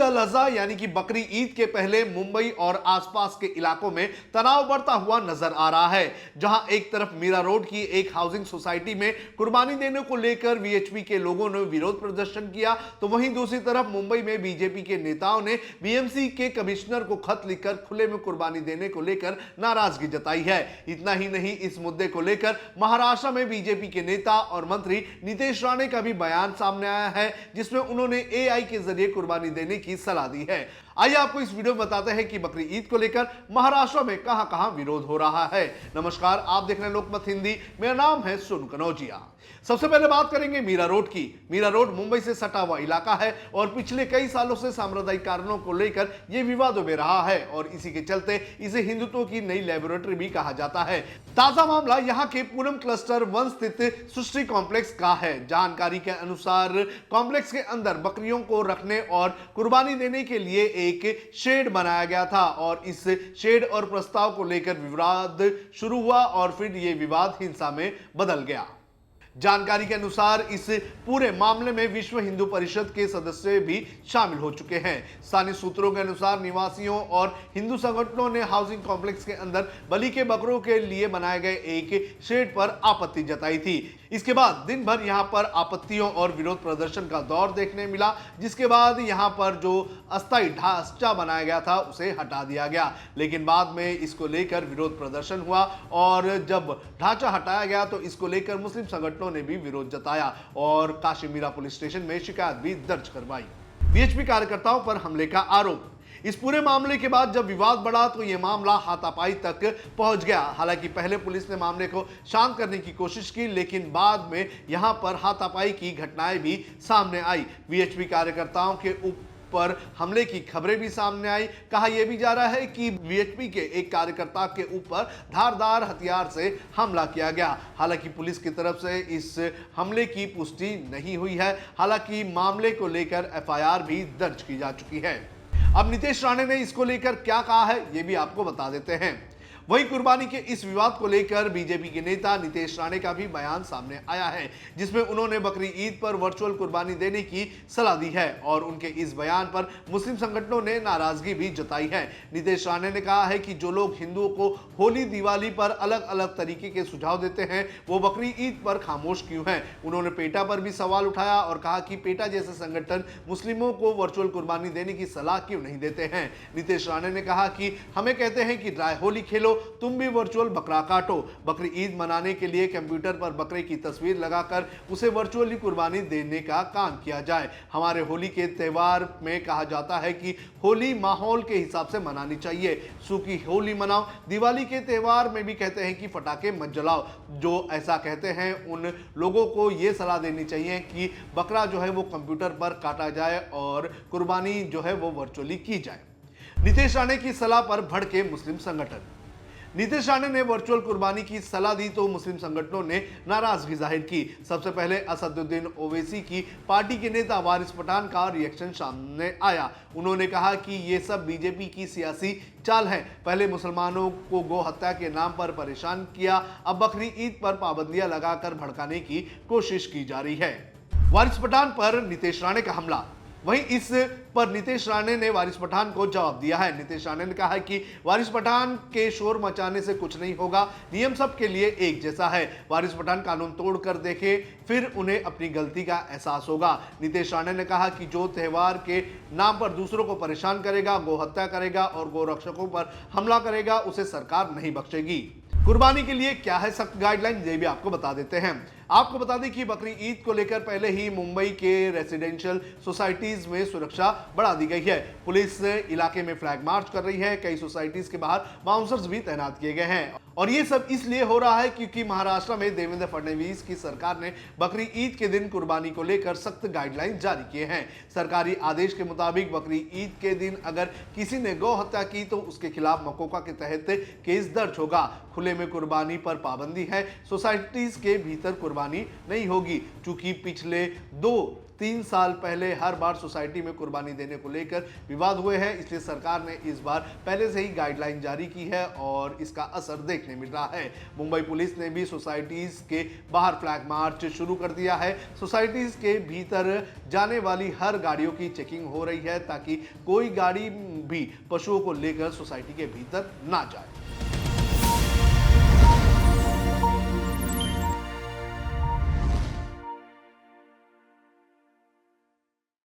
अल अज़हा यानी कि बकरी ईद के पहले मुंबई और आसपास के इलाकों में तनाव बढ़ता हुआ नजर आ रहा है। जहां एक तरफ मीरा रोड की एक हाउसिंग सोसाइटी में कुर्बानी देने को लेकर वीएचपी के लोगों ने विरोध प्रदर्शन किया, तो वहीं दूसरी तरफ मुंबई में बीजेपी के नेताओं ने बीएमसी के कमिश्नर को खत लिखकर खुले में कुर्बानी देने को लेकर नाराजगी जताई है। इतना ही नहीं, इस मुद्दे को लेकर महाराष्ट्र में बीजेपी के नेता और मंत्री नीतीश राणे का भी बयान सामने आया है, जिसमें उन्होंने एआई के जरिए कुर्बानी देने की सलाह दी है। आइए आपको इस वीडियो में बताते हैं कि बकरी ईद को लेकर महाराष्ट्र में कहां-कहां विरोध हो रहा है। नमस्कार, आप देख रहे हैं लोकमत हिंदी, मेरा नाम है सोनू कनौजिया। सबसे पहले बात करेंगे मीरा रोड की। मीरा रोड मुंबई से सटा हुआ इलाका है और पिछले कई सालों से सांप्रदायिक कारणों को लेकर यह विवादों में रहा है और इसी के चलते इसे हिंदुत्व की नई लेबोरेटरी भी कहा जाता है। ताजा मामला यहां के पूनम क्लस्टर 1 स्थित सृष्टि कॉम्प्लेक्स का है। जानकारी के अनुसार कॉम्प्लेक्स के अंदर बकरियों को रखने और कुर्बानी देने के लिए एक शेड बनाया गया था और इस शेड और प्रस्ताव को लेकर विवाद शुरू हुआ और फिर यह विवाद हिंसा में बदल गया। जानकारी के अनुसार इस पूरे मामले में विश्व हिंदू परिषद के सदस्य भी शामिल हो चुके हैं। स्थानीय सूत्रों के अनुसार निवासियों और हिंदू संगठनों ने हाउसिंग कॉम्प्लेक्स के अंदर बलि के बकरों के लिए बनाए गए एक शेड पर आपत्ति जताई थी। इसके बाद दिन भर यहां पर आपत्तियों और विरोध प्रदर्शन का दौर देखने मिला, जिसके बाद यहां पर जो अस्थायी ढांचा बनाया गया था उसे हटा दिया गया। लेकिन बाद में इसको लेकर विरोध प्रदर्शन हुआ और जब ढांचा हटाया गया तो इसको लेकर मुस्लिम संगठनों ने भी विरोध जताया और काशीमीरा पुलिस स्टेशन में शिकायत भी दर्ज करवाई। वीएचपी कार्यकर्ताओं पर हमले का आरोप। इस पूरे मामले के बाद जब विवाद बढ़ा तो यह मामला हाथापाई तक पहुंच गया। हालांकि पहले पुलिस ने मामले को शांत करने की कोशिश की, लेकिन बाद में यहां पर हाथापाई की घटनाएं भी सामने आई। वीएचपी कार्यकर्ताओं के पर हमले की खबरें भी सामने आई। कहा यह भी जा रहा है कि वीएचपी के एक कार्यकर्ता के ऊपर धारदार हथियार से हमला किया गया। हालांकि पुलिस की तरफ से इस हमले की पुष्टि नहीं हुई है। हालांकि मामले को लेकर एफआईआर भी दर्ज की जा चुकी है। अब नीतीश राणे ने इसको लेकर क्या कहा है यह भी आपको बता देते हैं। वहीं कुर्बानी के इस विवाद को लेकर बीजेपी के नेता नीतीश राणे का भी बयान सामने आया है, जिसमें उन्होंने बकरी ईद पर वर्चुअल कुर्बानी देने की सलाह दी है और उनके इस बयान पर मुस्लिम संगठनों ने नाराजगी भी जताई है। नीतीश राणे ने कहा है कि जो लोग हिंदुओं को होली दिवाली पर अलग अलग तरीके के सुझाव देते हैं वो बकरी ईद पर खामोश क्यों हैं। उन्होंने पेटा पर भी सवाल उठाया और कहा कि पेटा जैसे संगठन मुस्लिमों को वर्चुअल कुर्बानी देने की सलाह क्यों नहीं देते हैं। नीतीश राणे ने कहा कि हमें कहते हैं कि ड्राई होली खेलो, तुम भी वर्चुअल बकरा काटो। बकरी ईद मनाने के लिए कंप्यूटर पर बकरे की तस्वीर लगाकर उसे वर्चुअली कुर्बानी देने का काम किया जाए। हमारे होली के त्यौहार में कहा जाता है कि होली माहौल के हिसाब से मनानी चाहिए, सूखी होली मनाओ। दिवाली के त्यौहार में भी कहते हैं कि पटाखे मत जलाओ। जो ऐसा कहते हैं उन लोगों को यह सलाह देनी चाहिए कि बकरा जो है वो कंप्यूटर पर काटा जाए और कुर्बानी जो है वो वर्चुअली की जाए। नीतीश राणे की सलाह पर भड़के मुस्लिम संगठन। नीतीश राणे ने वर्चुअल कुर्बानी की सलाह दी तो मुस्लिम संगठनों ने नाराजगी जाहिर की। सबसे पहले असदुद्दीन ओवैसी की पार्टी के नेता वारिस पठान का रिएक्शन सामने आया। उन्होंने कहा कि ये सब बीजेपी की सियासी चाल है। पहले मुसलमानों को गौ हत्या के नाम पर परेशान किया, अब बकरी ईद पर पाबंदियां लगाकर भड़काने की कोशिश की जा रही है। वारिस पठान पर नीतीश राणे का हमला। वहीं इस पर नीतीश राणे ने वारिस पठान को जवाब दिया है। नीतीश राणे ने कहा है कि वारिस पठान के शोर मचाने से कुछ नहीं होगा, नियम सबके लिए एक जैसा है। वारिस पठान कानून तोड़ कर देखे, फिर उन्हें अपनी गलती का एहसास होगा। नीतीश राणे ने कहा कि जो त्यौहार के नाम पर दूसरों को परेशान करेगा, गौ हत्या करेगा और गौ रक्षकों पर हमला करेगा, उसे सरकार नहीं बख्शेगी। कुर्बानी के लिए क्या है सख्त गाइडलाइन, ये भी आपको बता देते हैं। आपको बता दें कि बकरी ईद को लेकर पहले ही मुंबई के रेसिडेंशियल सोसाइटीज में सुरक्षा बढ़ा दी गई है। पुलिस इलाके में फ्लैग मार्च कर रही है। कई सोसाइटीज के बाहर बाउंसर्स भी तैनात किए गए हैं और ये सब इसलिए हो रहा है क्योंकि महाराष्ट्र में देवेंद्र फडणवीस की सरकार ने बकरी ईद के दिन कुर्बानी को लेकर सख्त गाइडलाइन जारी किए हैं। सरकारी आदेश के मुताबिक बकरी ईद के दिन अगर किसी ने गौ हत्या की तो उसके खिलाफ मकोका के तहत केस दर्ज होगा। खुले में कुर्बानी पर पाबंदी है। सोसाइटीज के भीतर कुर्बानी नहीं होगी। चूंकि पिछले 2 3 साल पहले हर बार सोसाइटी में कुर्बानी देने को लेकर विवाद हुए हैं, इसलिए सरकार ने इस बार पहले से ही गाइडलाइन जारी की है और इसका असर देखने मिल रहा है। मुंबई पुलिस ने भी सोसाइटीज के बाहर फ्लैग मार्च शुरू कर दिया है। सोसाइटीज के भीतर जाने वाली हर गाड़ियों की चेकिंग हो रही है ताकि कोई गाड़ी भी पशुओं को लेकर सोसाइटी के भीतर ना जाए।